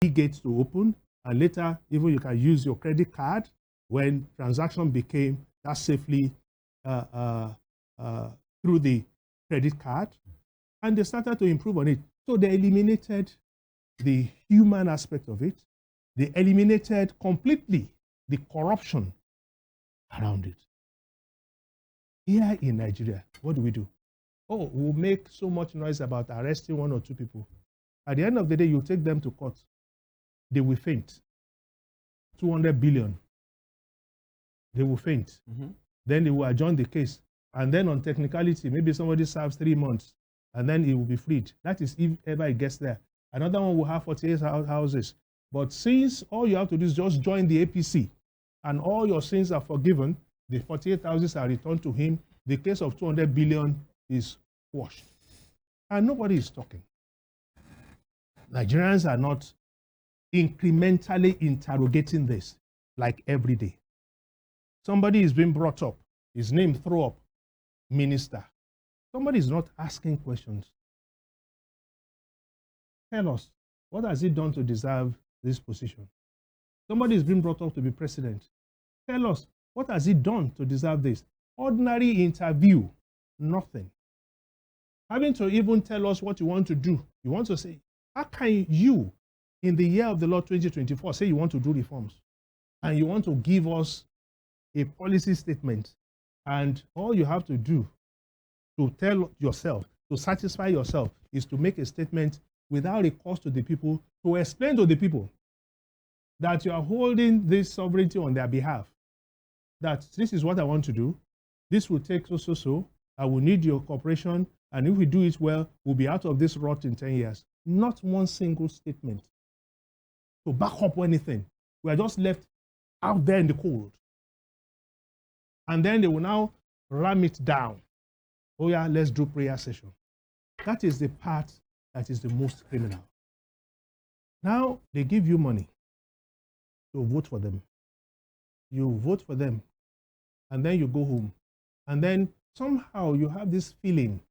e-gates to open, and later even you can use your credit card when transaction became that safely through the credit card. And they started to improve on it. So they eliminated the human aspect of it. They eliminated completely the corruption around it. Here in Nigeria, what do? Oh, we'll make so much noise about arresting 1 or 2 people. At the end of the day, you take them to court. They will faint. 200 billion. They will faint. Then they will adjourn the case. And then on technicality, maybe somebody serves 3 months and then he will be freed. That is if ever it gets there. Another one will have 48 houses. But since all you have to do is just join the APC and all your sins are forgiven, the 48 houses are returned to him, the case of 200 billion is quashed. And nobody is talking. Nigerians are not incrementally interrogating this like every day. Somebody is being brought up, his name throw up, minister. Somebody is not asking questions. Tell us, what has he done to deserve this position? Somebody is being brought up to be president. Tell us, what has he done to deserve this? Ordinary interview, nothing. Having to even tell us what you want to do. You want to say, how can you, in the year of the Lord 2024, say you want to do reforms and you want to give us a policy statement, and all you have to do to tell yourself, to satisfy yourself, is to make a statement without recourse to the people, to explain to the people that you are holding this sovereignty on their behalf, that this is what I want to do, this will take so, I will need your cooperation, and if we do it well, we'll be out of this rut in 10 years. Not one single statement to back up anything. We are just left out there in the cold. And then they will now ram it down. Oh yeah, let's do prayer session. That is the part that is the most criminal. Now they give you money to vote for them. You vote for them, and then you go home. And then somehow you have this feeling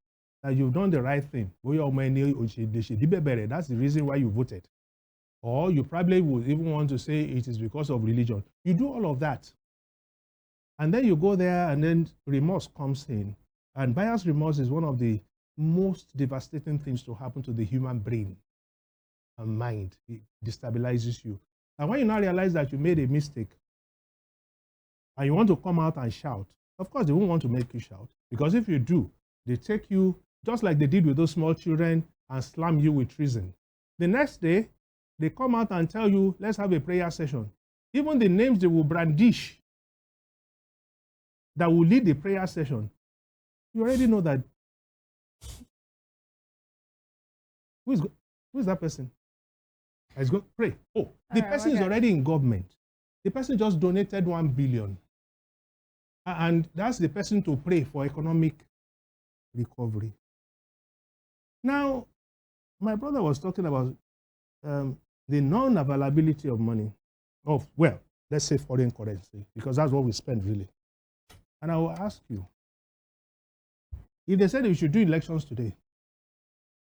that you've done the right thing. That's the reason why you voted. Or you probably would even want to say it is because of religion. You do all of that. And then you go there, and then remorse comes in. And bias remorse is one of the most devastating things to happen to the human brain and mind. It destabilizes you. And when you now realize that you made a mistake, and you want to come out and shout, of course they won't want to make you shout. Because if you do, they take you, just like they did with those small children, and slam you with treason. The next day, they come out and tell you, let's have a prayer session. Even the names they will brandish that will lead the prayer session, you already know that. Who is that person? Let's go pray. Oh, the person is already in government. The person just donated 1 billion. And that's the person to pray for economic recovery. Now, my brother was talking about the non-availability of money, well, let's say foreign currency, because that's what we spend really. And I will ask you, if they said we should do elections today,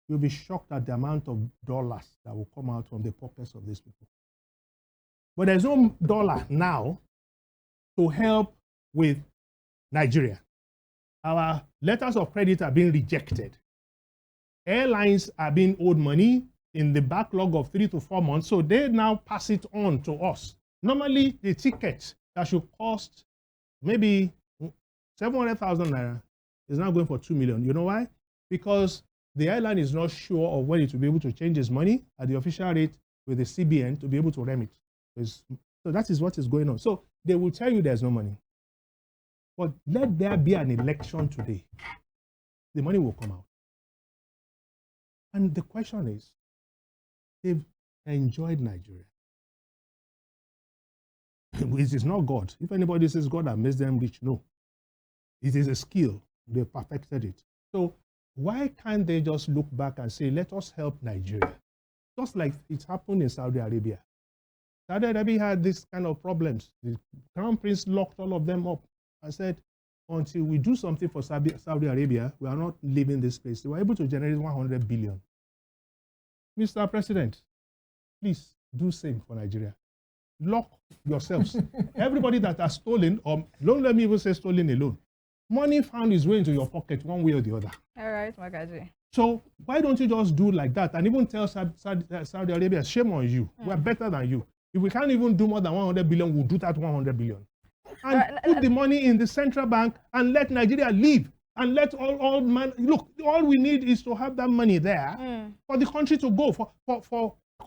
you'll be shocked at the amount of dollars that will come out from the pockets of these people. But there's no dollar now to help with Nigeria. Our letters of credit are being rejected. Airlines are being owed money in the backlog of 3 to 4 months, so they now pass it on to us. Normally, the ticket that should cost maybe 700,000 naira is now going for 2 million. You know why? Because the airline is not sure of when it will be able to change its money at the official rate with the CBN to be able to remit. So that is what is going on. So they will tell you there's no money. But let there be an election today. The money will come out. And the question is, they've enjoyed Nigeria. It is not God. If anybody says God has made them rich, no. It is a skill. They perfected it. So why can't they just look back and say, let us help Nigeria? Just like it happened in Saudi Arabia. Saudi Arabia had this kind of problems. The Crown Prince locked all of them up. I said, until we do something for Saudi Arabia, we are not leaving this place. They were able to generate 100 billion. Mr. President, please do same for Nigeria. Lock yourselves. Everybody that has stolen, or don't let me even say stolen alone, money found its way into your pocket one way or the other. All right, Mogaji. So why don't you just do like that and even tell Saudi Arabia, shame on you. We're better than you. If we can't even do more than 100 billion, we'll do that 100 billion. And put the money in the central bank and let Nigeria live. And let all we need is to have that money there for the country to go, for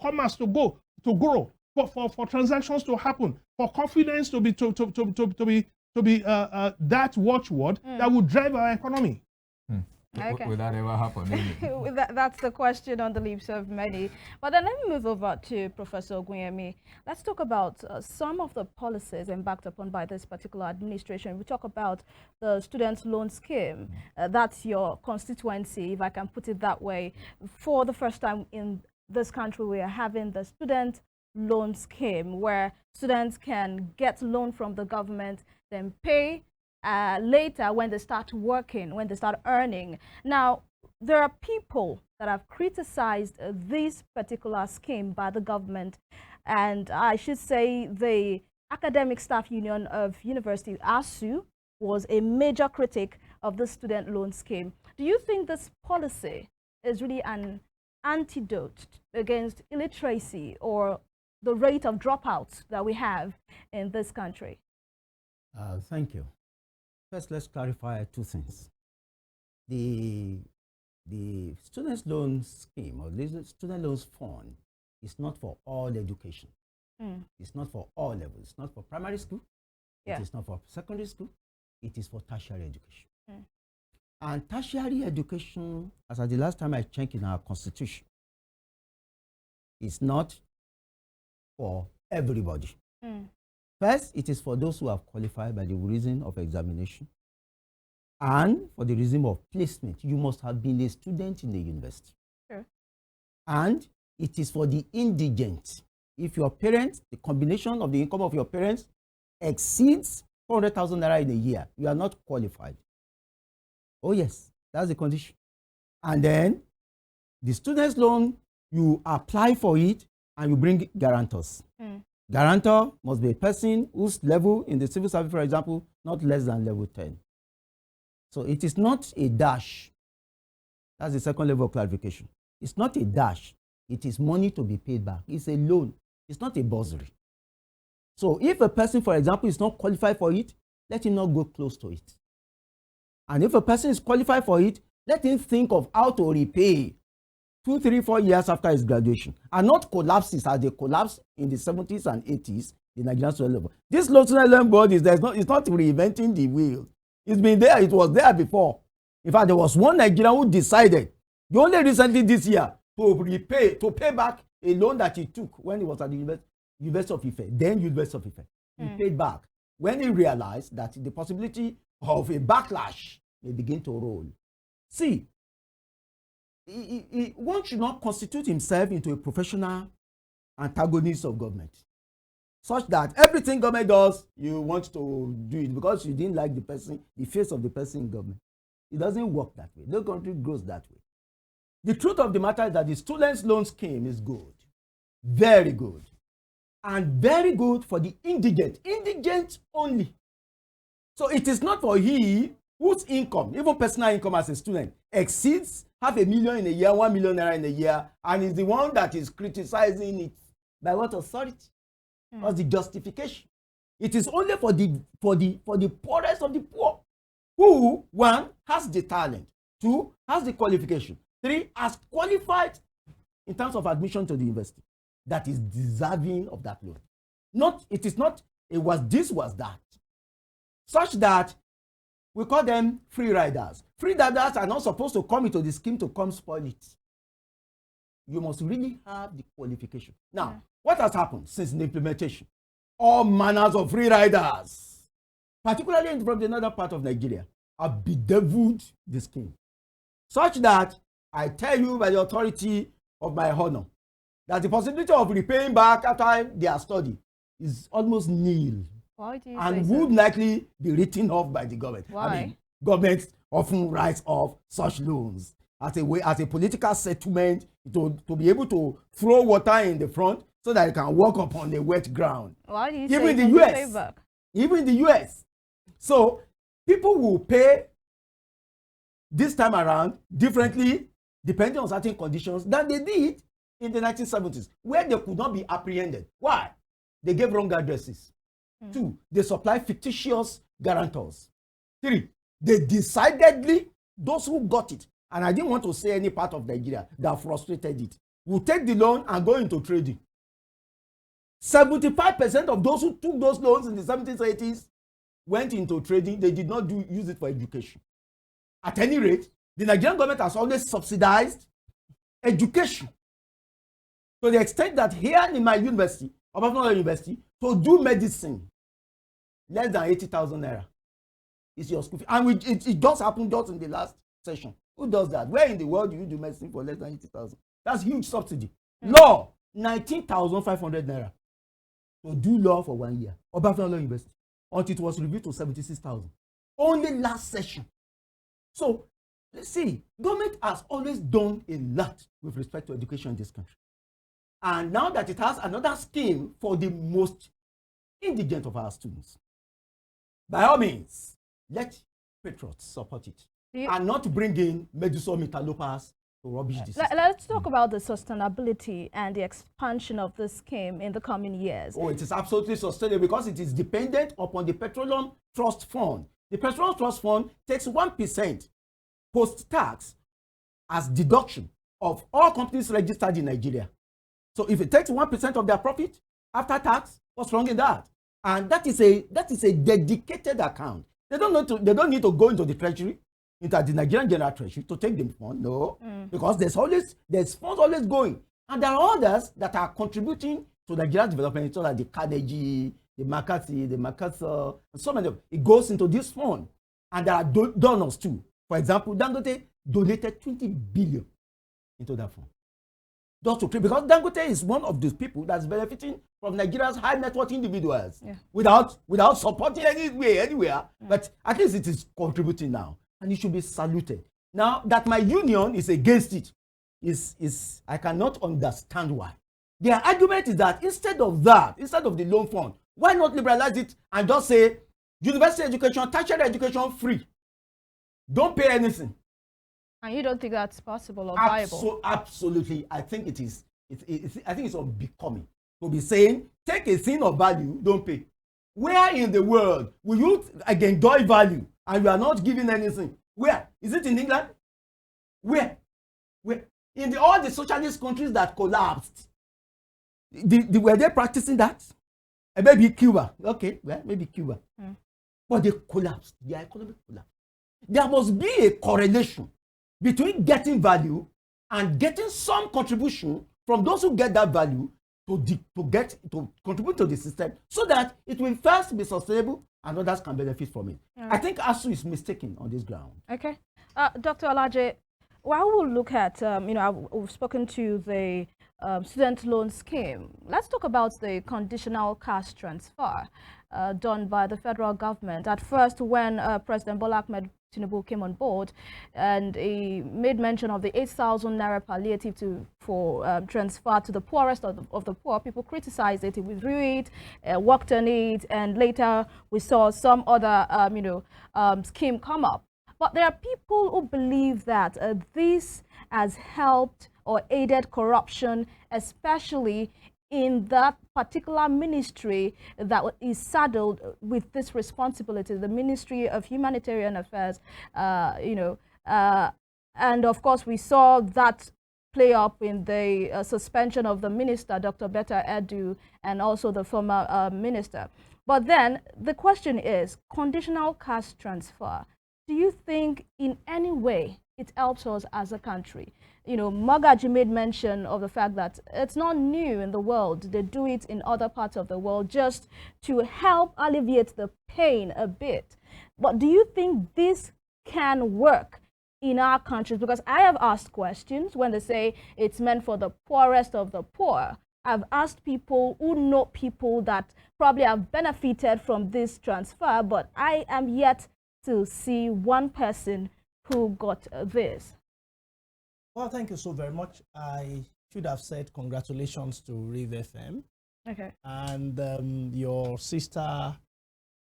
commerce to go, to grow, for transactions to happen, for confidence to be that watchword that will drive our economy. Okay. Will that ever happen? That's the question on the lips of many. But then let me move over to Professor Ogunyemi. Let's talk about some of the policies embarked upon by this particular administration. We talk about the student loan scheme. That's your constituency, if I can put it that way. For the first time in this country, we are having the student loan scheme where students can get loan from the government, then pay later when they start working, when they start earning. Now, there are people that have criticized this particular scheme by the government, and I should say the Academic Staff Union of University, ASU, was a major critic of the student loan scheme. Do you think this policy is really an antidote against illiteracy or the rate of dropouts that we have in this country? Thank you. First, let's clarify two things. The student loan scheme or the student loans fund is not for all education. It's not for all levels. It's not for primary school. Yeah. It is not for secondary school. It is for tertiary education. And tertiary education, as at the last time I checked in our constitution, is not for everybody. First, it is for those who have qualified by the reason of examination and for the reason of placement. You must have been a student in the university. Sure. And it is for the indigent. If your parents, the combination of the income of your parents exceeds 400,000 naira in a year, you are not qualified. Oh yes, that's the condition. And then the student's loan, you apply for it and you bring guarantors. Guarantor must be a person whose level in the civil service, for example, not less than level 10. So it is not a dash. That's the second level of clarification. It's not a dash. It is money to be paid back. It's a loan. It's not a bursary. So if a person, for example, is not qualified for it, let him not go close to it. And if a person is qualified for it, let him think of how to repay 2, 3, 4 years after his graduation, and not collapses as they collapsed in the 70s and 80s, the Nigerian student level. This student loan board it's not reinventing the wheel. It's been there, it was there before. In fact, there was one Nigerian who decided, only recently this year, to pay back a loan that he took when he was at the University of Ife, then University of Ife. He paid back when he realized that the possibility of a backlash may begin to roll. See, one should not constitute himself into a professional antagonist of government, such that everything government does, you want to do it because you didn't like the person, the face of the person in government. It doesn't work that way. No country grows that way. The truth of the matter is that the students' loan scheme is good, very good, and very good for the indigent only. So it is not for he whose income, even personal income as a student, exceeds 500,000 in a year, 1 million naira in a year, and is the one that is criticizing it. By what authority? What's the justification? It is only for the poorest of the poor, who, 1, has the talent, 2, has the qualification, 3, has qualified in terms of admission to the university, that is deserving of that loan. It was this, was that. Such that we call them free riders. Free riders are not supposed to come into the scheme to come spoil it. You must really have the qualification. Now, what has happened since the implementation? All manners of free riders, particularly from the northern part of Nigeria, have bedeviled the scheme. Such that I tell you by the authority of my honor that the possibility of repaying back after their study is almost nil. Why do you and say would so? likely be written off by the government. Why? I mean, government often writes off such loans as a way, as a political settlement to be able to throw water in the front so that you can walk upon the wet ground. Why do you Even say in the US, even in the US. So people will pay this time around differently, depending on certain conditions, than they did in the 1970s, where they could not be apprehended. Why? They gave wrong addresses. 2, they supplied fictitious guarantors. 3, they decidedly, those who got it, and I didn't want to say any part of Nigeria that frustrated it, will take the loan and go into trading. 75% of those who took those loans in the 70s, 80s went into trading. They did not use it for education. At any rate, the Nigerian government has always subsidized education to the extent that here in my university, Obasanjo University, to do medicine, less than 80,000 naira is your school fee. And it just happened just in the last session. Who does that? Where in the world do you do medicine for less than 80,000? That's huge subsidy. Law, 19,500 naira to do law for 1 year. Obasanjo University, until it was reviewed to 76,000. Only last session. So, let's see, government has always done a lot with respect to education in this country. And now that it has another scheme for the most indigent of our students, by all means, let patriots support it and not bring in medicinal interlopers to rubbish this. Let's talk about the sustainability and the expansion of this scheme in the coming years. Oh, it is absolutely sustainable because it is dependent upon the Petroleum Trust Fund. The Petroleum Trust Fund takes 1% post-tax as deduction of all companies registered in Nigeria. So if it takes 1% of their profit after tax, what's wrong in that? And that is a dedicated account. They don't need to go into the treasury, into the Nigerian General Treasury to take the fund. No, because there's funds always going, and there are others that are contributing to Nigeria's development, so like the Carnegie, the McCarthy, the MacArthur, and so many of them. It goes into this fund, and there are donors too. For example, Dangote donated 20 billion into that fund. Just to create, because Dangote is one of those people that's benefiting from Nigeria's high net worth individuals without supporting anywhere. But at least it is contributing now, and it should be saluted. Now that my union is against it, is I cannot understand why. Their argument is that instead of the loan fund, why not liberalize it and just say university education, tertiary education free? Don't pay anything. And you don't think that's possible or viable? Absolutely. I think it is. I think it's unbecoming to be saying, take a thing of value, don't pay. Where in the world will you enjoy value and you are not giving anything? Where? Is it in England? Where? In all the socialist countries that collapsed, were they practicing that? Maybe Cuba. Okay, well, maybe Cuba. But they collapsed. Their economic collapse. There must be a correlation between getting value and getting some contribution from those who get that value to contribute to the system, so that it will first be sustainable and others can benefit from it. I think ASU is mistaken on this ground. Okay, Dr. Alaje, while we'll look at we've spoken to the student loan scheme, let's talk about the conditional cash transfer done by the federal government. At first, when President Bola Ahmed Tinubu came on board, and he made mention of the 8,000 naira palliative for transfer to the poorest of the poor. People criticized it, he withdrew it, worked on it, and later we saw some other scheme come up. But there are people who believe that this has helped or aided corruption, especially in that particular ministry that is saddled with this responsibility, the Ministry of Humanitarian Affairs, and of course we saw that play up in the suspension of the minister, Dr. Betta Edu, and also the former minister. But then the question is, conditional cash transfer, do you think in any way it helps us as a country? Mogaji made mention of the fact that it's not new in the world. They do it in other parts of the world just to help alleviate the pain a bit. But do you think this can work in our countries? Because I have asked questions when they say it's meant for the poorest of the poor. I've asked people who know people that probably have benefited from this transfer, but I am yet to see one person who got this. Well, thank you so very much. I should have said congratulations to Riv FM. Okay. And your sister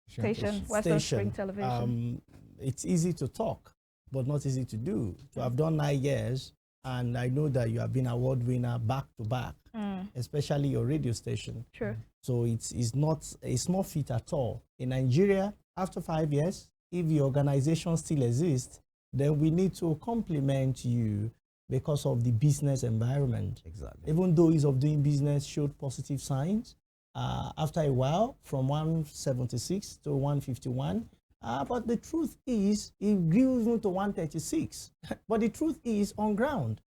station, Western Spring Television. It's easy to talk, but not easy to do. To have done 9 years, and I know that you have been award winner back to back, especially your radio station. Sure. So it's not a small feat at all. In Nigeria, after 5 years, if the organization still exists, then we need to compliment you because of the business environment. Exactly. Even though ease of doing business showed positive signs, after a while, from 176 to 151, but the truth is, it grew even to 136. But the truth is, on ground,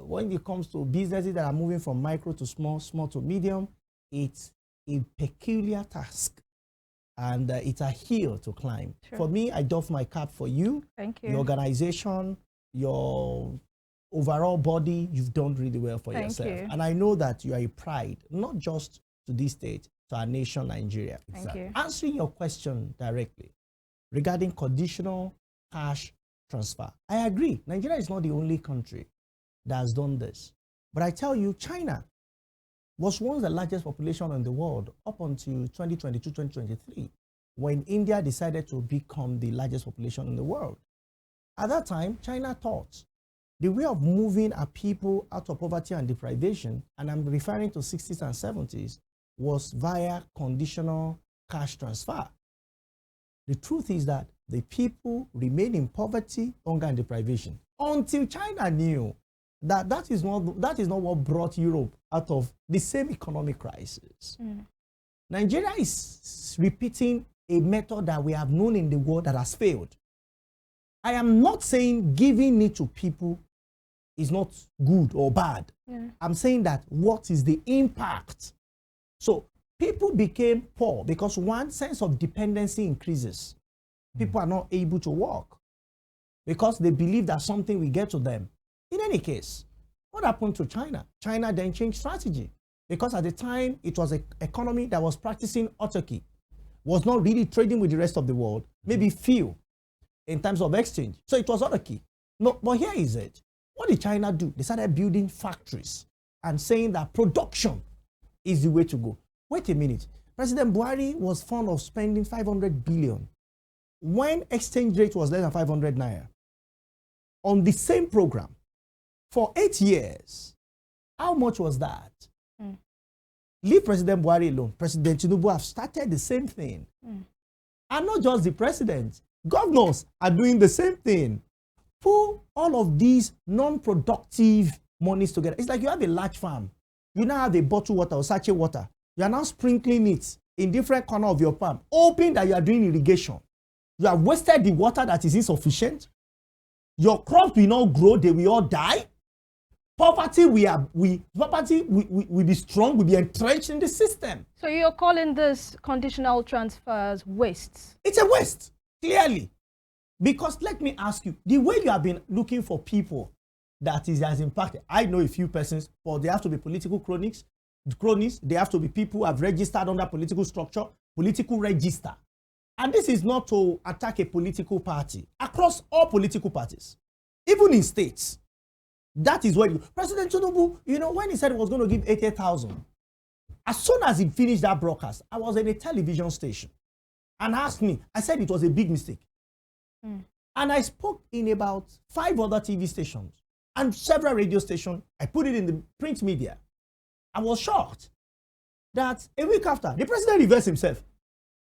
when it comes to businesses that are moving from micro to small, small to medium, it's a peculiar task. And it's a hill to climb. Sure. For me, I doff my cap for you. Thank you. Your organization, your overall body, you've done really well for yourself. You. And I know that you are a pride, not just to this state, to our nation, Nigeria. Thank you. Answering your question directly regarding conditional cash transfer, I agree. Nigeria is not the only country that has done this. But I tell you, China was once the largest population in the world up until 2022, 2023, when India decided to become the largest population in the world. At that time, China thought the way of moving our people out of poverty and deprivation, and I'm referring to 60s and 70s, was via conditional cash transfer. The truth is that the people remain in poverty, hunger, and deprivation until China knew that that is not what brought Europe out of the same economic crisis. Nigeria is repeating a method that we have known in the world that has failed. I am not saying giving it to people is not good or bad. I'm saying that what is the impact? So people became poor because one sense of dependency increases. People are not able to work because they believe that something will get to them. In any case, what happened to China? China then changed strategy because at the time it was an economy that was practicing autarky, was not really trading with the rest of the world, maybe few in terms of exchange. So it was autarky. No, but here is it. What did China do? They started building factories and saying that production is the way to go. Wait a minute. President Buhari was fond of spending 500 billion when exchange rate was less than 500 naira on the same program for 8 years. How much was that? Leave President Buhari alone. President Tinubu have started the same thing. And not just the president. Governors are doing the same thing. Pull all of these non-productive monies together. It's like you have a large farm. You now have a bottled water or sachet water. You are now sprinkling it in different corners of your farm, hoping that you are doing irrigation. You have wasted the water that is insufficient. Your crops will not grow, they will all die. Poverty will be strong, will be entrenched in the system. So you're calling this conditional transfers wastes? It's a waste, clearly. Because let me ask you, the way you have been looking for people that has impacted, I know a few persons, but they have to be political cronies, they have to be people who have registered under political structure, political register. And this is not to attack a political party, across all political parties, even in states. That is what President Tinubu, you know, when he said he was going to give 80,000, as soon as he finished that broadcast, I was in a television station and asked me, I said it was a big mistake. And I spoke in about 5 other TV stations and several radio stations. I put it in the print media. I was shocked that a week after, the president reversed himself.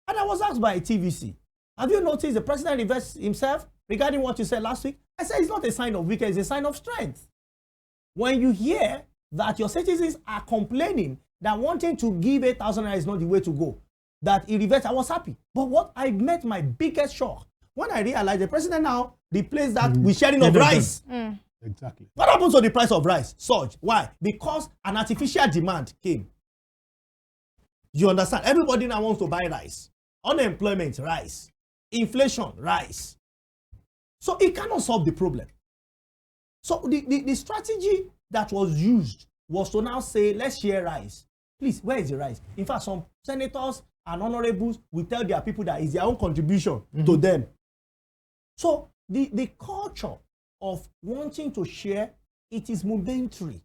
And I was asked by a TVC, have you noticed the president reversed himself regarding what you said last week? I said, it's not a sign of weakness, it's a sign of strength. When you hear that your citizens are complaining that wanting to give 8,000 is not the way to go, that he reversed, I was happy. But what I met my biggest shock when I realized the president now replaced that with sharing of rice. Exactly. What happens to the price of rice? Surge. Why? Because an artificial demand came. You understand? Everybody now wants to buy rice. Unemployment, rice. Inflation, rice. So it cannot solve the problem. So the strategy that was used was to now say, let's share rice. Please, where is the rice? In fact, some senators and honorables will tell their people that it's their own contribution to them. So the culture of wanting to share, it is momentary.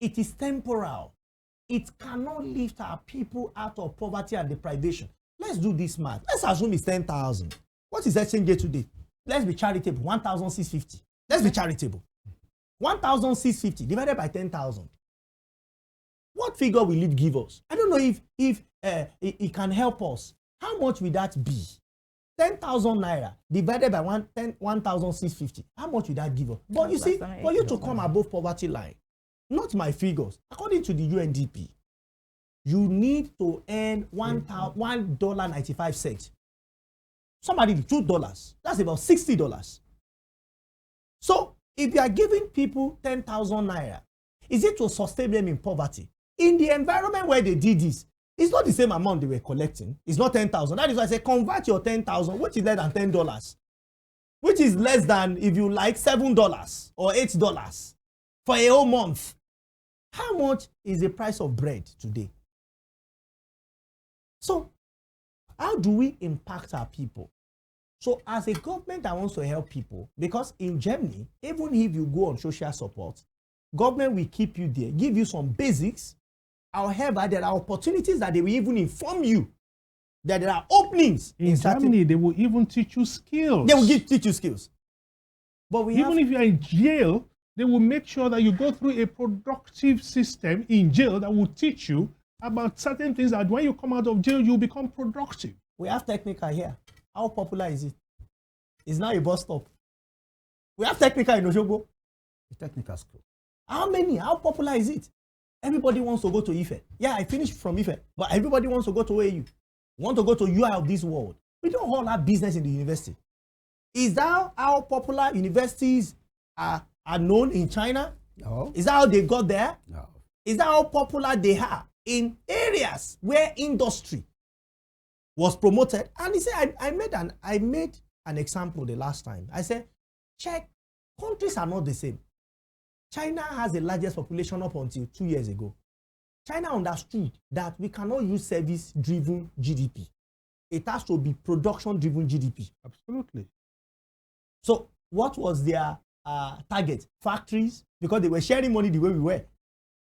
It is temporal. It cannot lift our people out of poverty and deprivation. Let's do this math. Let's assume it's 10,000. What is exchange rate today? Let's be charitable. 1,650. Let's be charitable. 1,650 divided by 10,000. What figure will it give us? I don't know if it can help us. How much will that be? 10,000 naira divided by 1,650. How much will that give us? But you see, for you to come above poverty line, not my figures, according to the UNDP, you need to earn $1.95. Somebody $2. That's about $60. So if you are giving people 10,000 naira, is it to sustain them in poverty? In the environment where they did this, it's not the same amount they were collecting. It's not 10,000. That is why I say convert your 10,000, which is less than $10, which is less than, if you like, $7 or $8 for a whole month. How much is the price of bread today? So how do we impact our people? So as a government that wants to help people, because in Germany, even if you go on social support, government will keep you there, give you some basics. However, there are opportunities that they will even inform you that there are openings. In Germany, they will even teach you skills. They will teach you skills. But even if you are in jail, they will make sure that you go through a productive system in jail that will teach you about certain things that when you come out of jail, you become productive. We have technical here. How popular is it? It's now a bus stop. We have technical in Osogbo. The technical school. How many? How popular is it? Everybody wants to go to Ife. Yeah, I finished from Ife, but everybody wants to go to AU. Want to go to UI of this world. We don't all have business in the university. Is that how popular universities are known in China? No. Is that how they got there? No. Is that how popular they are in areas where industry was promoted? And he said, I made an example the last time. I said, check, countries are not the same. China has the largest population up until 2 years ago. China understood that we cannot use service-driven GDP. It has to be production-driven GDP. Absolutely. So what was their target? Factories, because they were sharing money the way we were.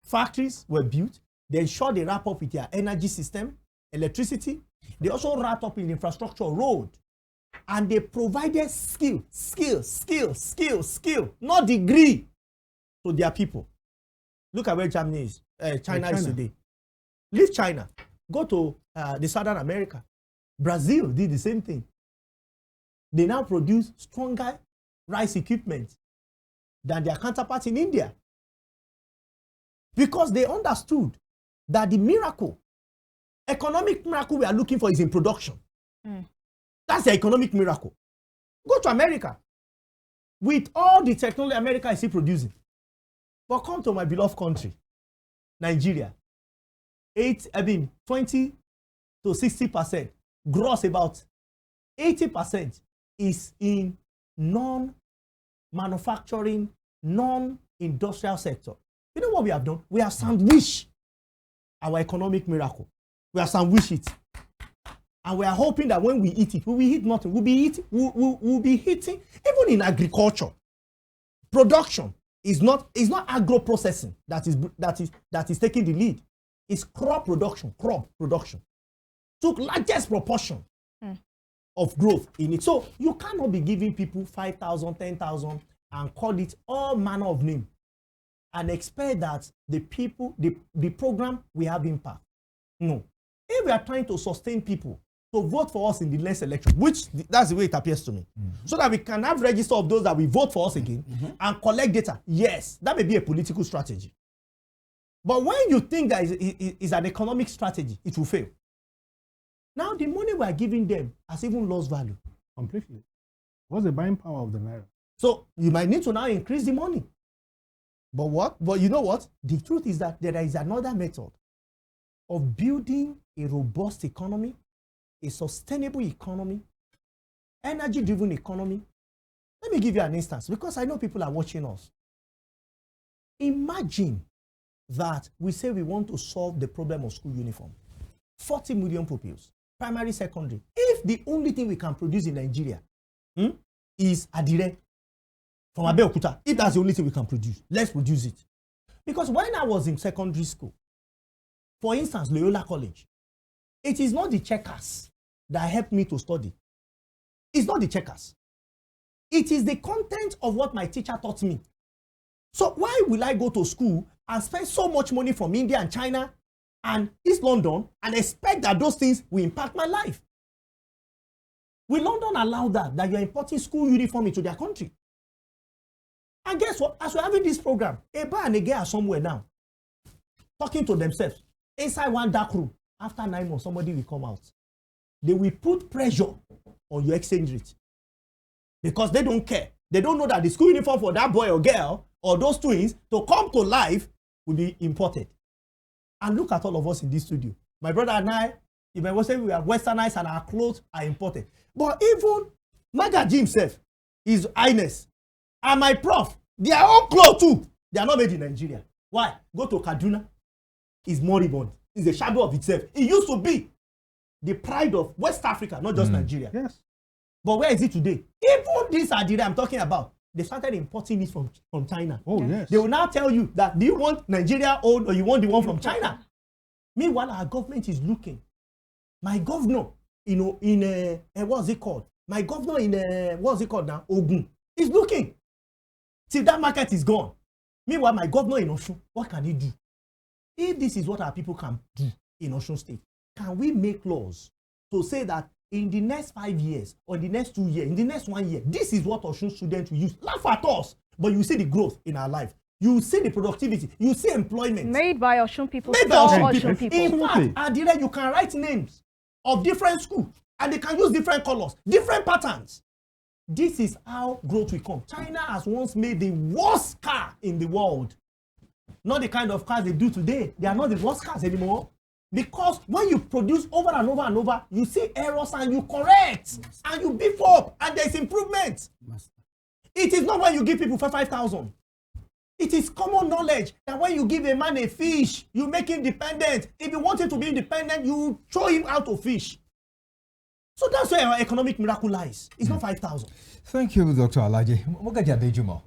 Factories were built. They ensured they wrap up with their energy system, electricity. They also wrapped up in infrastructure, road. And they provided skill, not degree, to their people. Look at where Germany is, China is today. Leave China, go to the Southern America. Brazil did the same thing. They now produce stronger rice equipment than their counterparts in India. Because they understood that the miracle, economic miracle we are looking for is in production. That's the economic miracle. Go to America. With all the technology America is still producing. But come to my beloved country, Nigeria. 20 to 60%, gross about 80% is in non-manufacturing, non-industrial sector. You know what we have done? We have sandwiched our economic miracle. We have sandwiched it. And we are hoping that when we eat it, we will eat nothing. We'll be hitting, even in agriculture. Production is not agro-processing that is taking the lead. It's crop production. Took largest proportion of growth in it. So you cannot be giving people 5,000, 10,000 and call it all manner of name and expect that the program will have impact. No. If we are trying to sustain people to vote for us in the next election, which that's the way it appears to me, so that we can have register of those that will vote for us again and collect data, yes, that may be a political strategy. But when you think that is an economic strategy, it will fail. Now the money we are giving them has even lost value. Completely. What's the buying power of the naira? So you might need to now increase the money. But what? But you know what? The truth is that there is another method of building a robust economy, a sustainable economy, energy-driven economy. Let me give you an instance, because I know people are watching us. Imagine that we say we want to solve the problem of school uniform. 40 million pupils, primary, secondary. If the only thing we can produce in Nigeria is adire from Abeokuta, if that's the only thing we can produce, let's produce it. Because when I was in secondary school, for instance, Loyola College, it is not the checkers that helped me to study. It's not the checkers. It is the content of what my teacher taught me. So why will I go to school and spend so much money from India and China and East London and expect that those things will impact my life? Will London allow that you're importing school uniform into their country? And guess what? As we're having this program, a bar and a girl are somewhere now, talking to themselves, inside one dark room. After 9 months, somebody will come out. They will put pressure on your exchange rate because they don't care. They don't know that the school uniform for that boy or girl or those twins to come to life will be imported. And look at all of us in this studio. My brother and I, if I was saying we are westernized and our clothes are imported. But even Mogaji himself, His Highness, and my prof, their own clothes too, they are not made in Nigeria. Why? Go to Kaduna. It's moribund. It's a shadow of itself. It used to be the pride of West Africa, not just Nigeria. Yes. But where is it today? Even this Adire I'm talking about, they started importing it from China. Oh, yes. They will now tell you that, do you want Nigeria owned or you want the one from China? Meanwhile, our government is looking. My governor, in what's it called? My governor in, what's it called now? Ogun, is looking. Till that market is gone. Meanwhile, my governor in Osun, what can he do? If this is what our people can do in Osun State, can we make laws to say that in the next 5 years, or the next 2 years, in the next 1 year, this is what Osun students will use? Laugh at us, but you see the growth in our life. You see the productivity. You see employment. Made by Osun people. Made by Osun people. In fact, Adire, you can write names of different schools, and they can use different colors, different patterns. This is how growth will come. China has once made the worst car in the world. Not the kind of cars they do today. They are not the worst cars anymore. Because when you produce over and over and over, you see errors and you correct. And you beef up and there's improvement. It is not when you give people 5,000. It is common knowledge that when you give a man a fish, you make him dependent. If you want him to be independent, you throw him out of fish. So that's where our economic miracle lies. It's not 5,000. Thank you, Dr. Alaje. Mogaji Adejumo.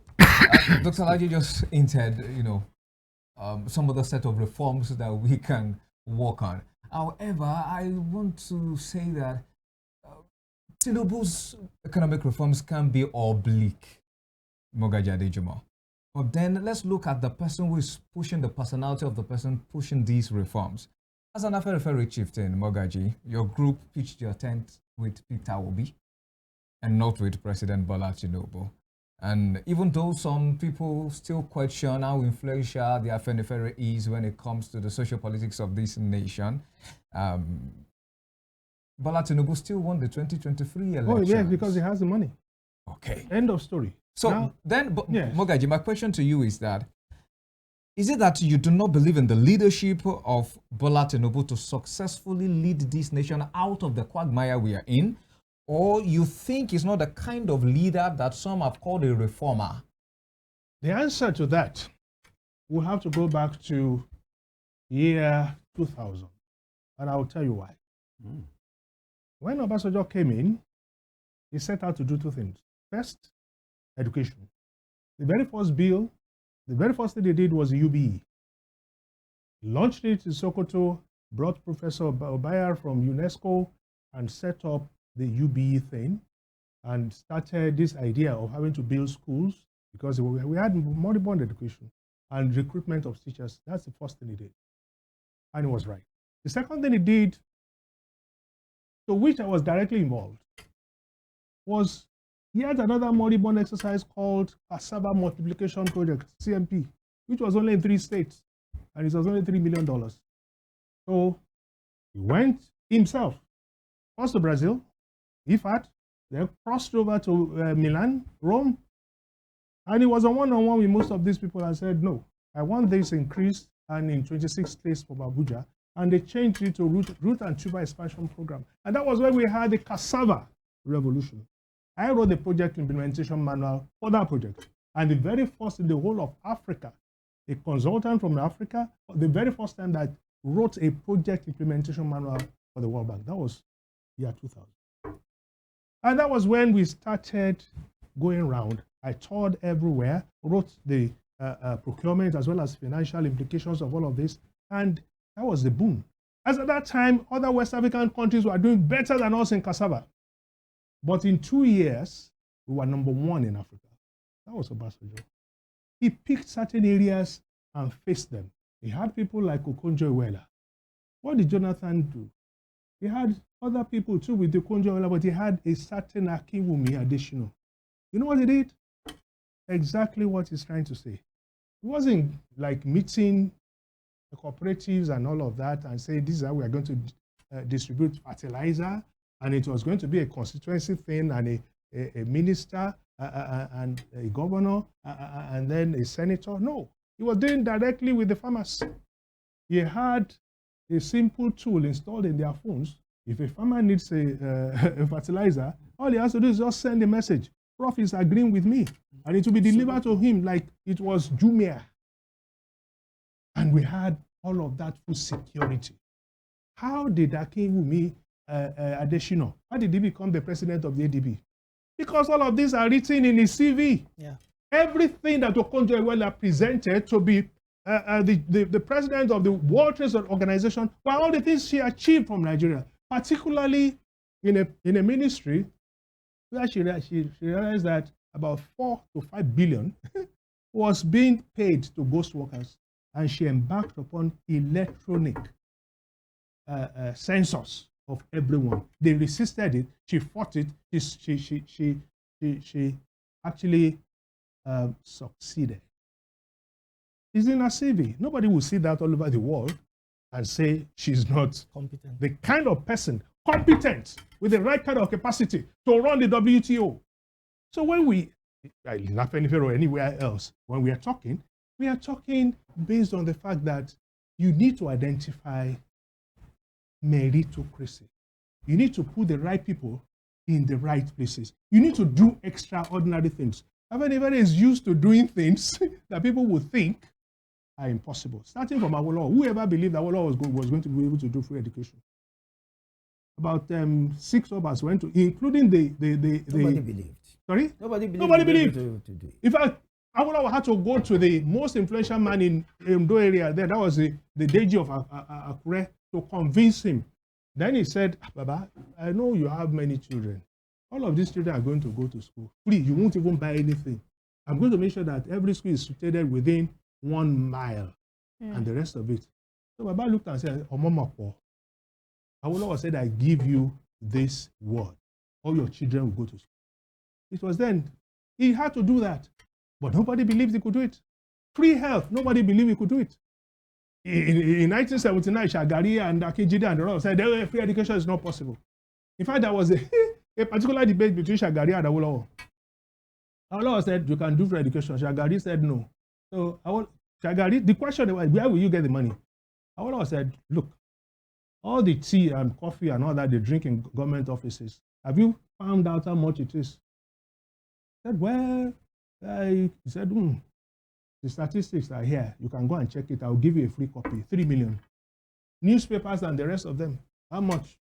Dr. Alaje just hinted, some other set of reforms that we can work on. However, I want to say that Tinubu's economic reforms can be oblique, Mogaji Adejumo. But then let's look at the person who is pushing, the personality of the person pushing these reforms. As an Afenifere chieftain, Mogaji, your group pitched your tent with Peter Obi and not with President Bola Tinubu. And even though some people still question how influential the Afenifere is when it comes to the social politics of this nation, Bola Tinubu still won the 2023 election. Oh, yes, because he has the money. Okay. End of story. So now, then, yes. Mogaji, my question to you is that, is it that you do not believe in the leadership of Bola Tinubu to successfully lead this nation out of the quagmire we are in? Or you think he's not the kind of leader that some have called a reformer? The answer to that, we'll have to go back to year 2000. And I'll tell you why. When Obasanjo came in, he set out to do two things. First, education. The very first bill, the very first thing they did was UBE. He launched it in Sokoto, brought Professor Obayar from UNESCO and set up the UBE thing and started this idea of having to build schools because we had moribund education and recruitment of teachers. That's the first thing he did. And he was right. The second thing he did, to which I was directly involved, was he had another moribund exercise called Cassava Multiplication Project, CMP, which was only in 3 states, and it was only $3 million. So he went himself, first to Brazil, IFAD, then crossed over to Milan, Rome, and he was on one-on-one with most of these people and said, no, I want this increased and in 26 states from Abuja, and they changed it to root and tuber expansion program. And that was when we had the cassava revolution. I wrote the project implementation manual for that project. And the very first in the whole of Africa, a consultant from Africa, the very first time that wrote a project implementation manual for the World Bank. That was year 2000. And that was when we started going around. I toured everywhere, wrote the procurement as well as financial implications of all of this. And that was the boom. As at that time, other West African countries were doing better than us in cassava. But in 2 years, we were #1 in Africa. That was Obasanjo. He picked certain areas and faced them. He had people like Ohiolei. What did Jonathan do? He had other people too with the Ohiolei, but he had a certain Akinwumi Adejumo. You know what he did? Exactly what he's trying to say. It wasn't like meeting the cooperatives and all of that and say, this is how we are going to distribute fertilizer, and it was going to be a constituency thing and a minister and a governor and then a senator. No, he was doing directly with the farmers. He had a simple tool installed in their phones. If a farmer needs a fertilizer, all he has to do is just send a message. Prof is agreeing with me, and it will be delivered to him like it was Jumia. And we had all of that food security. How did Akinwumi Adejumo, how did he become the president of the ADB? Because all of these are written in his CV. Yeah. Everything that Ogunyemi presented to be the president of the World Trade Organization were all the things she achieved from Nigeria, particularly in a ministry where she realized that about 4 to 5 billion was being paid to ghost workers, and she embarked upon electronic census of everyone. They resisted it. She fought it. She actually succeeded. It's in her CV. Nobody will see that all over the world and say she's not Competent. the kind of person competent with the right kind of capacity to run the WTO. So when we, in Afenifere or anywhere else, when we are talking based on the fact that you need to identify meritocracy. You need to put the right people in the right places. You need to do extraordinary things. Afenifere is used to doing things that people would think are impossible. Starting from Awolowo, whoever believed Awolowo was going to be able to do free education. About 6 of us went to, including Nobody believed. Sorry? Nobody believed. Nobody believed. To do it. In fact, Awolowo had to go to the most influential man in Ondo area there. That was the Deji of Akure, to convince him. Then he said, Baba, I know you have many children. All of these children are going to go to school free. You won't even buy anything. I'm going to make sure that every school is situated within 1 mile and the rest of it. So Baba looked and said, Omomapo. Awolowo said, I give you this word. All your children will go to school. It was then. He had to do that. But nobody believed he could do it. Free health, nobody believed he could do it. In 1979, Shagari and Akinjide and the rest said free education is not possible. In fact, there was a particular debate between Shagari and Awolowo. Awolowo said, you can do free education. Shagari said no. So Shagari, the question was, where will you get the money? Awolowo said, look, all the tea and coffee and all that they drink in government offices, have you found out how much it is? He said, well, he said, the statistics are here. You can go and check it. I'll give you a free copy. 3 million. Newspapers and the rest of them. How much?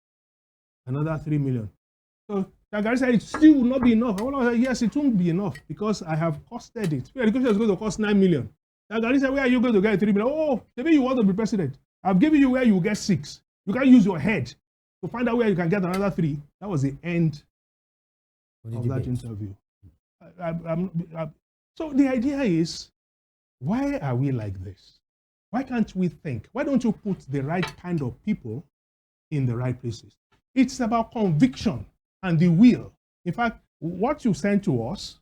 Another 3 million. So Shagari said, it still will not be enough. I said, yes, it won't be enough because I have costed it. Free education is going to cost 9 million. Shagari said, where are you going to get 3 million? Oh, maybe you want to be president. I've given you where you get 6. You can use your head to find out where you can get another 3. That was the end of that interview. So the idea is, why are we like this? Why can't we think? Why don't you put the right kind of people in the right places? It's about conviction and the will. In fact, what you sent to us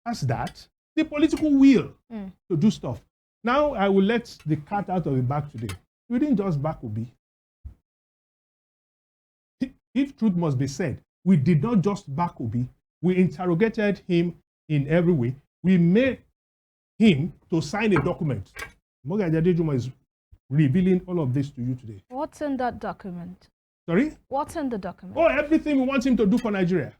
has that, the political will to do stuff. Now I will let the cat out of the bag today. We didn't just back Obi. If truth must be said, we did not just back Obi. We interrogated him in every way. We made him to sign a document. Mogaji Adejumo is revealing all of this to you today. What's in that document? Sorry? What's in the document? Oh, everything we want him to do for Nigeria.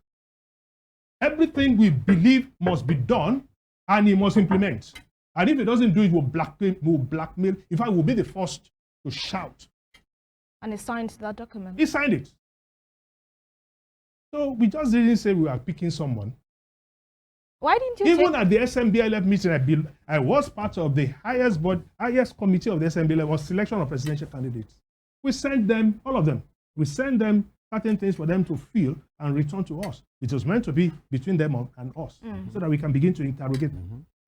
Everything we believe must be done, and he must implement. And if he doesn't do it, we'll blackmail. In fact, we'll be the first to shout. And he signed that document. He signed it. So we just didn't say we were picking someone. Why didn't you Even at the SMBLF meeting, I was part of the highest committee of the SMBLF on selection of presidential candidates. We sent them, all of them, we sent them certain things for them to feel and return to us. It was meant to be between them and us, so that we can begin to interrogate.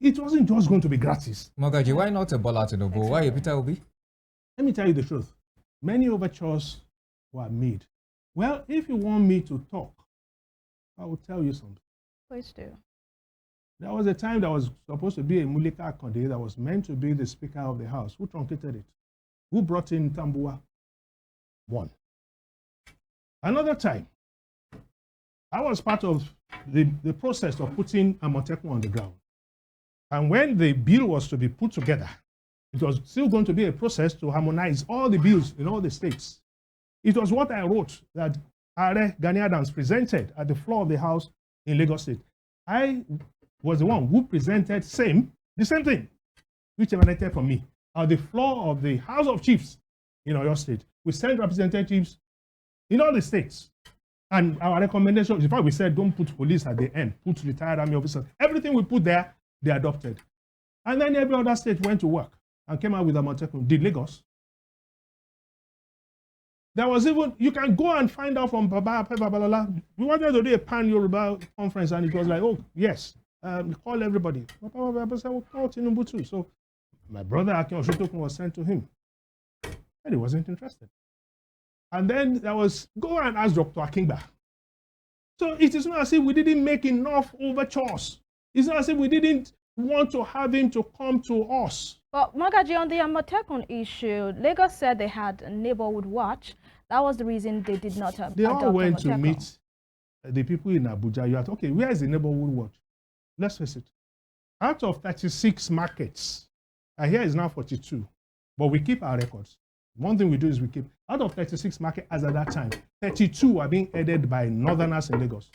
It wasn't just going to be gratis. Mogaji, why not a Bola Tinubu? Why a Peter Obi? Let me tell you the truth. Many overtures were made. Well, if you want me to talk, I will tell you something. Please do. There was a time that was supposed to be a Mulika Akande that was meant to be the Speaker of the House. Who truncated it? Who brought in Tambua? One. Another time, I was part of the process of putting Amotekun on the ground. And when the bill was to be put together, it was still going to be a process to harmonize all the bills in all the states. It was what I wrote that Are Gani Adams presented at the floor of the House in Lagos State. I was the one who presented the same thing, which emanated from me, at the floor of the House of Chiefs in Oyo State. We sent representatives in all the states. And our recommendation, in fact, we said don't put police at the end, put retired army officers. Everything we put there, they adopted. And then every other state went to work and came out with a Amotekun. Did Lagos? There was even, you can go and find out from Baba Babalola. We wanted to do a pan-Yoruba conference, and it was like, oh, yes, call everybody. Baba said, well, call Tinubu too. So my brother Akin Oshotokun was sent to him. And he wasn't interested. And then there was, go and ask Dr. Akingba. So it is not as if we didn't make enough overtures. It's not as if we didn't want to have him to come to us. But Mogaji, on the Amotekun issue, Lagos said they had a neighborhood watch. That was the reason they did not adopt They all went Amotekun. to meet the people in Abuja. You are okay, where is the neighborhood watch? Let's face it. Out of 36 markets, and here is now 42, but we keep our records. One thing we do is we keep, out of 36 markets as at that time, 32 are being headed by northerners in Lagos.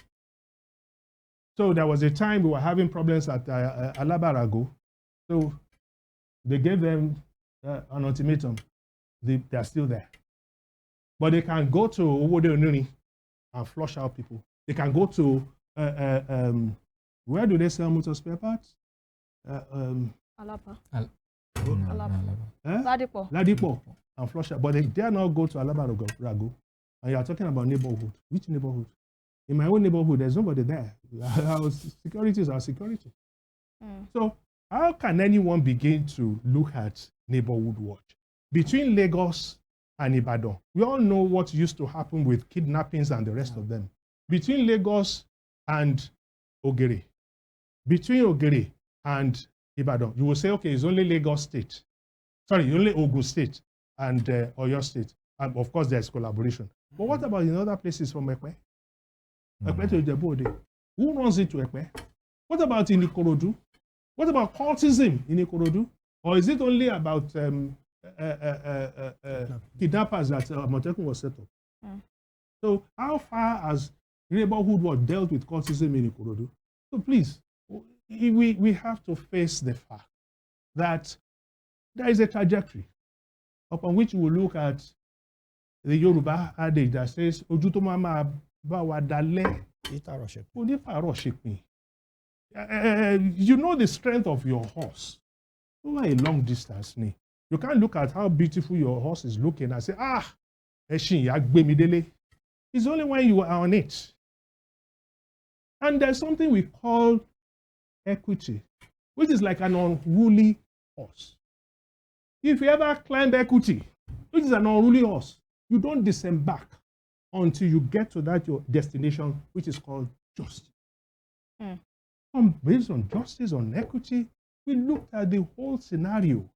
So there was a time we were having problems at Alabarago. So they gave them an ultimatum. They are still there. But they can go to Odeyemi and flush out people. They can go to, where do they sell motor spare parts? Alapa. Ladipo. Ladipo. And flush out. But they dare not go to Alabarago. And you are talking about neighborhood. Which neighborhood? In my own neighborhood, there's nobody there. Our security is our security. So how can anyone begin to look at neighborhood watch? Between Lagos and Ibadan, we all know what used to happen with kidnappings and the rest of them. Between Lagos and Ogere, between Ogere and Ibadan, you will say, okay, it's only Lagos State. Sorry, only Ogun State and Oyo State. And of course, there's collaboration. But what about in other places from Ekpe? Ekpe to Ijebode. Who runs into Ekpe? What about in Ikorodu? What about cultism in Ikorodu? Or is it only about kidnappers that Amotekun was set up? So how far has neighborhood watch dealt with cultism in Ikorodu? So please, we have to face the fact that there is a trajectory upon which we will look at the Yoruba adage that says, Ojú tó máa máa bá wa dalẹ̀, kò ní fàárọ̀ ṣepin. You know the strength of your horse over a long distance. You can't look at how beautiful your horse is looking and say, ẹṣin yìí á gbé mi délé. It's only when you are on it. And there's something we call equity, which is like an unruly horse. If you ever climb equity, which is an unruly horse, you don't disembark until you get to that your destination, which is called justice. Based on justice, on equity, we looked at the whole scenario.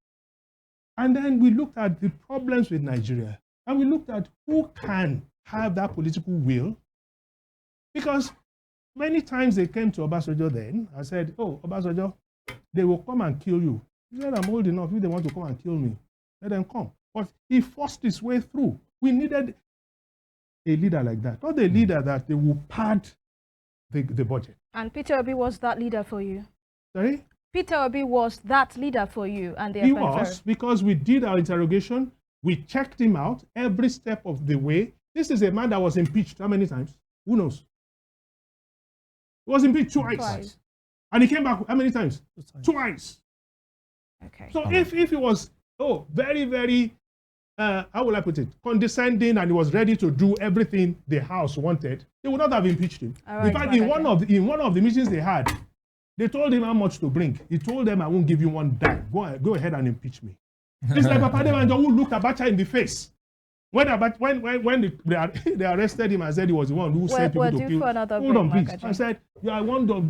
And then we looked at the problems with Nigeria. And we looked at who can have that political will. Because many times they came to Obasanjo then and said, oh, Obasanjo, they will come and kill you. He said, I'm old enough. If they want to come and kill me, let them come. But he forced his way through. We needed a leader like that. Not a leader that they will pad the budget. And Peter Obi was that leader for you? Sorry? Peter Obi was that leader for you and the He FNFR. was, because we did our interrogation. We checked him out every step of the way. This is a man that was impeached how many times? Who knows? He was impeached twice. And he came back how many times? 2 times. Twice. Okay. So if it was, very, very, how will I put it, condescending, and he was ready to do everything the House wanted, they would not have impeached him. All right, in fact, in one of the meetings they had, they told him how much to bring. He told them, I won't give you one dime. Go ahead and impeach me. It's like Papa Devanjo who looked Abacha in the face. When they arrested him and said he was the one who sent people to kill. Hold on, please. I said, you are the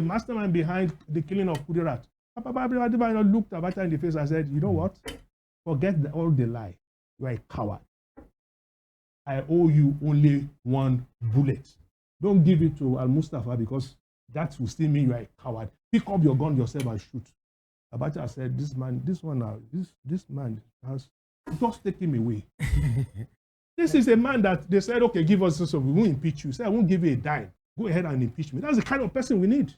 mastermind behind the killing of Kudirat. Papa Devanjo looked Abacha in the face and said, you know what? Forget all the lie. You are a coward. I owe you only one bullet. Don't give it to Al-Mustafa because that will still mean you are a coward. Pick up your gun yourself and shoot. Abacha said, this man has just take him away. This is a man that they said, okay, give us this, so we won't impeach you. Say, I won't give you a dime. Go ahead and impeach me. That's the kind of person we need.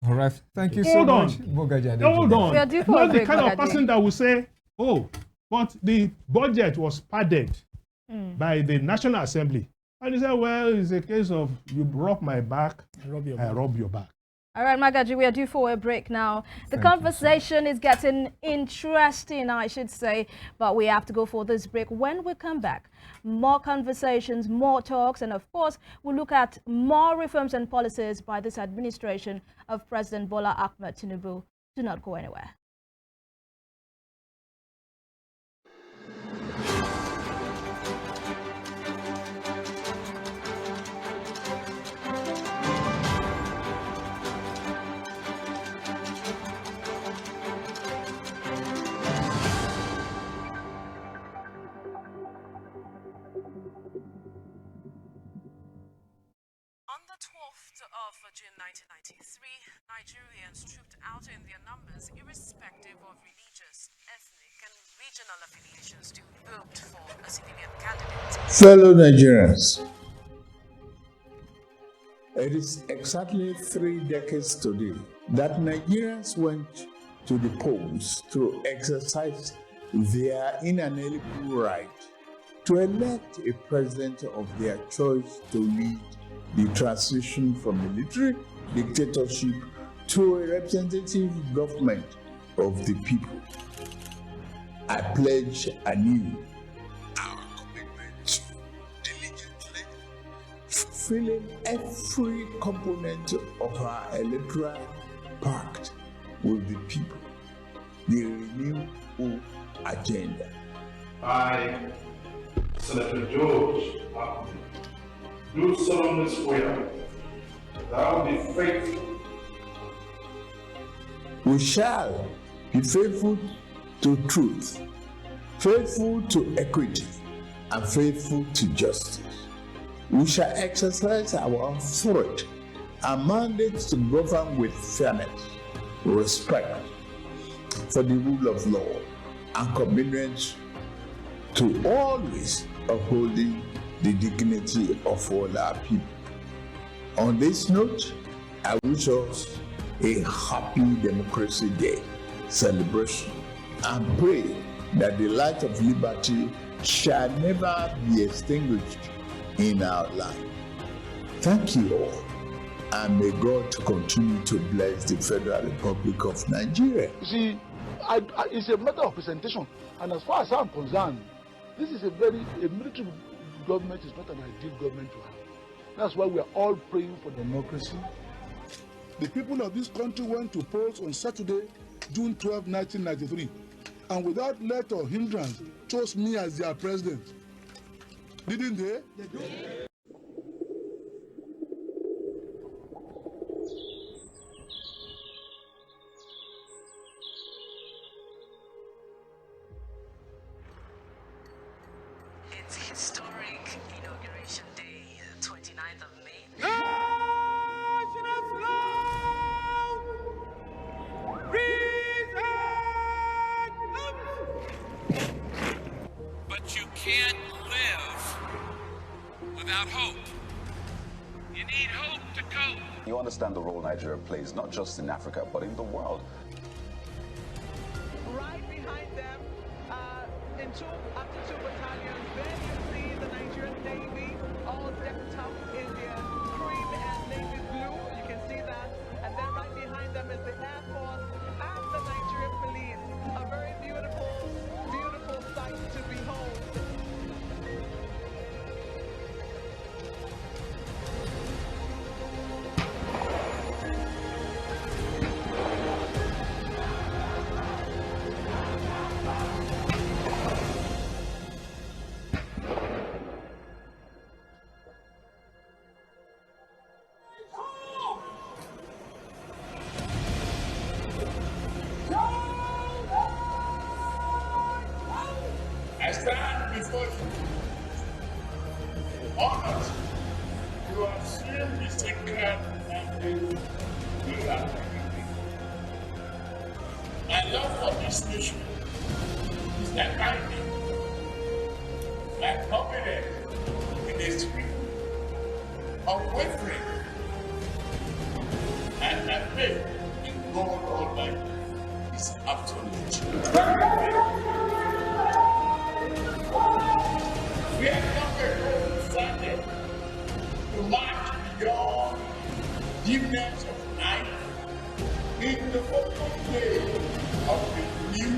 All right. Thank you so much, Mogaji Adejumo. Hold on. We are due for Not a the break, kind of Mogaji. person that will say, but the budget was padded by the National Assembly. And he said, well, it's a case of you broke my back, I rob your back. All right, Mogaji, we are due for a break now. The conversation is getting interesting, I should say, but we have to go for this break. When we come back, more conversations, more talks, and of course, we'll look at more reforms and policies by this administration of President Bola Ahmed Tinubu. Do not go anywhere. On the 12th of June 1993, Nigerians trooped out in their numbers, irrespective of religious, ethnic, and regional affiliations, to vote for a civilian candidate. Fellow Nigerians, it is exactly 3 decades today that Nigerians went to the polls to exercise their inalienable right to elect a president of their choice to lead the transition from military dictatorship to a representative government of the people. I pledge anew our commitment to diligently fulfilling every component of our electoral pact with the people, the renewal agenda. I, Senator George Akwu, do solemnly swear that I will be faithful. We shall be faithful to truth, faithful to equity, and faithful to justice. We shall exercise our authority and mandate to govern with fairness, respect for the rule of law, and commitment to always upholding the dignity of all our people. On this note, I wish us a happy Democracy Day celebration and pray that the light of liberty shall never be extinguished in our land. Thank you all, and may God continue to bless the Federal Republic of Nigeria. You see, it's a matter of presentation, and as far as I'm concerned, this is a military government is not an ideal government to have. That's why we are all praying for democracy. The people of this country went to polls on Saturday, June 12, 1993, and without let or hindrance chose me as their president. Didn't they? They did. It's historic inauguration day, 29th of May. But you can't live without hope. You need hope to cope. You understand the role Nigeria plays, not just in Africa, but in the world. Right behind them, after 2 battalions, there you see the Nigerian Navy, all decked out in their cream and navy blue. You see that. And then right behind them is the Air Force and the Nigerian police. A very beautiful, beautiful sight to behold. I stand before you, honored to assume the sacred mandate you have given me. My love for this nation is like lightning, my confidence in the spirit of wavering, and my faith in God Almighty is absolute. We have come before Sunday to march beyond dimness of night into open day of the new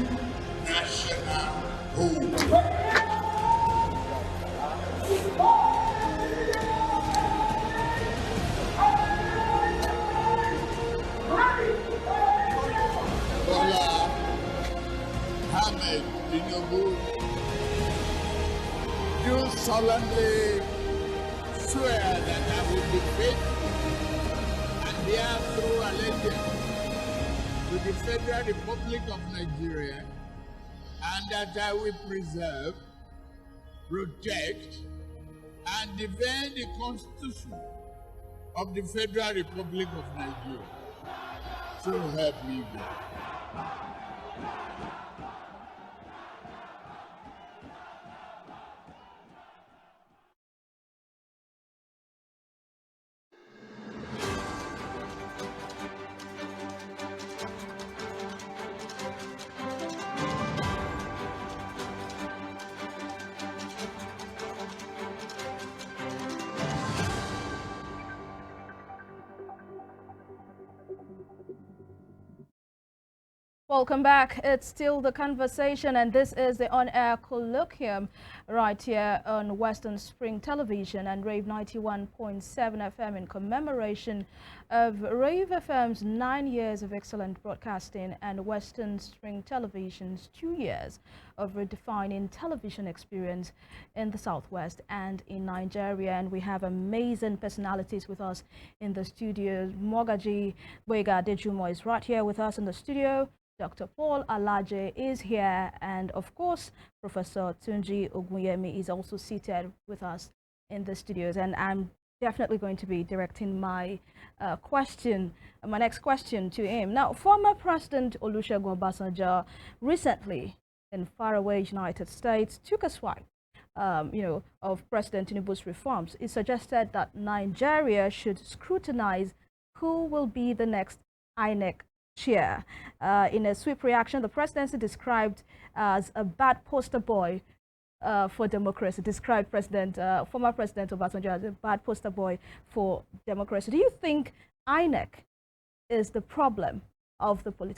national hope. Bola Ahmed Tinubu, do solemnly swear that I will be faithful and bear true allegiance to the Federal Republic of Nigeria, and that I will preserve, protect, and defend the Constitution of the Federal Republic of Nigeria. So help me God. Welcome back. It's still the conversation, and this is the on-air colloquium right here on Western Spring Television and Rave 91.7 FM in commemoration of Rave FM's 9 years of excellent broadcasting and Western Spring Television's 2 years of redefining television experience in the Southwest and in Nigeria. And we have amazing personalities with us in the studio. Mogaji Adejumo is right here with us in the studio. Dr. Paul Alaje is here, and of course, Professor Tunji Ogunyemi is also seated with us in the studios. And I'm definitely going to be directing my my next question to him. Now, former President Olusegun Obasanjo recently in faraway United States took a swipe, of President Tinubu's reforms. It suggested that Nigeria should scrutinize who will be the next INEC chair. In a swift reaction, the presidency described as a bad poster boy for democracy, described former President Obasanjo as a bad poster boy for democracy. Do you think INEC is the problem of the political